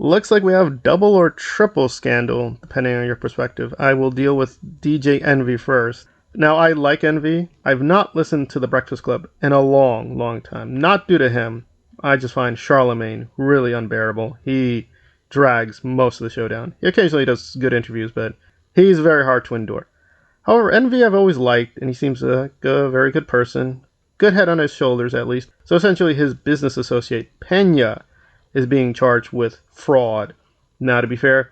Looks like we have double or triple scandal, depending on your perspective. I will deal with DJ Envy first. Now, I like Envy. I've not listened to The Breakfast Club in a long, long time. Not due to him. I just find Charlemagne really unbearable. He drags most of the show down. He occasionally does good interviews, but he's very hard to endure. However, Envy I've always liked, and he seems like a very good person. Good head on his shoulders, at least. So essentially, his business associate, Pena, is being charged with fraud. Now, to be fair,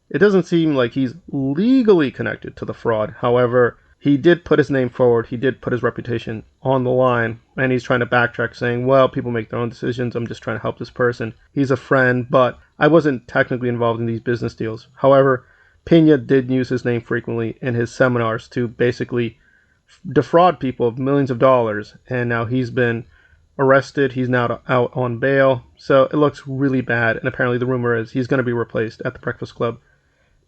it doesn't seem like he's legally connected to the fraud. However, he did put his name forward. He did put his reputation on the line. And he's trying to backtrack, saying, well, people make their own decisions. I'm just trying to help this person. He's a friend, but I wasn't technically involved in these business deals. However, Pena did use his name frequently in his seminars to basically defraud people of millions of dollars, and now he's been arrested. He's now out on bail, so it looks really bad, and apparently the rumor is he's going to be replaced at the Breakfast Club.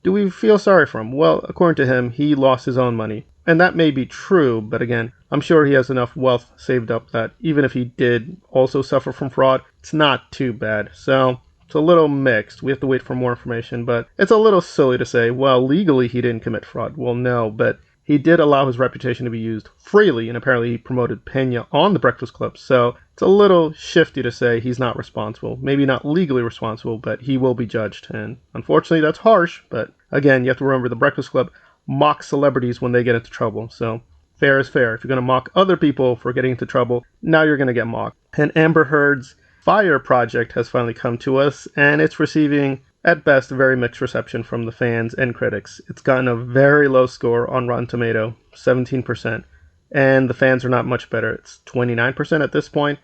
Do we feel sorry for him? Well, according to him, he lost his own money, and that may be true, but again, I'm sure he has enough wealth saved up that even if he did also suffer from fraud, it's not too bad. So it's a little mixed. We have to wait for more information, but it's a little silly to say, well, legally he didn't commit fraud. Well, no, but he did allow his reputation to be used freely, and apparently he promoted Pena on The Breakfast Club, so it's a little shifty to say he's not responsible. Maybe not legally responsible, but he will be judged, and unfortunately that's harsh, but again, you have to remember The Breakfast Club mocks celebrities when they get into trouble, so fair is fair. If you're going to mock other people for getting into trouble, now you're going to get mocked. And Amber Heard's Fire project has finally come to us, and it's receiving, at best, a very mixed reception from the fans and critics. It's gotten a very low score on Rotten Tomato, 17%, and the fans are not much better. It's 29% at this point,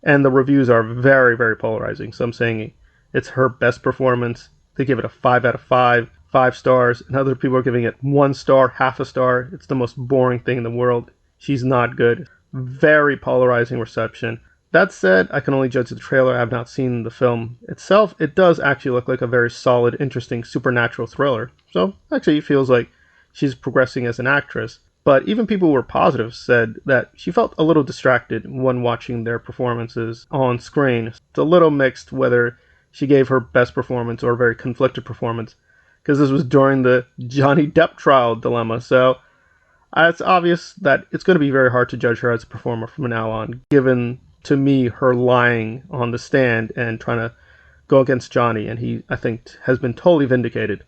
and the reviews are very, very polarizing. Some saying it's her best performance. They give it a 5 out of 5, 5 stars, and other people are giving it 1 star, half a star. It's the most boring thing in the world. She's not good. Very polarizing reception. That said, I can only judge the trailer. I have not seen the film itself. It does actually look like a very solid, interesting, supernatural thriller. So, actually, it feels like she's progressing as an actress. But even people who were positive said that she felt a little distracted when watching their performances on screen. It's a little mixed whether she gave her best performance or a very conflicted performance, because this was during the Johnny Depp trial dilemma. So, it's obvious that it's going to be very hard to judge her as a performer from now on, given, to me, her lying on the stand and trying to go against Johnny, and he, I think, has been totally vindicated.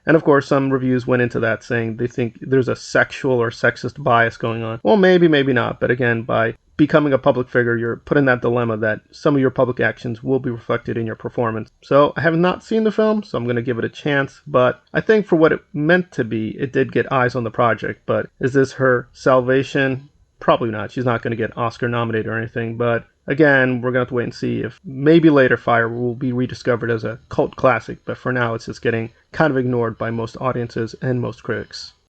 And of course, some reviews went into that saying they think there's a sexual or sexist bias going on. Well, maybe, maybe not, but again, by becoming a public figure, you're put in that dilemma that some of your public actions will be reflected in your performance. So, I have not seen the film, so I'm going to give it a chance, but I think for what it meant to be, it did get eyes on the project. But is this her salvation? Probably not. She's not going to get Oscar nominated or anything, but again, we're going to have to wait and see if maybe later Fire will be rediscovered as a cult classic, but for now it's just getting kind of ignored by most audiences and most critics.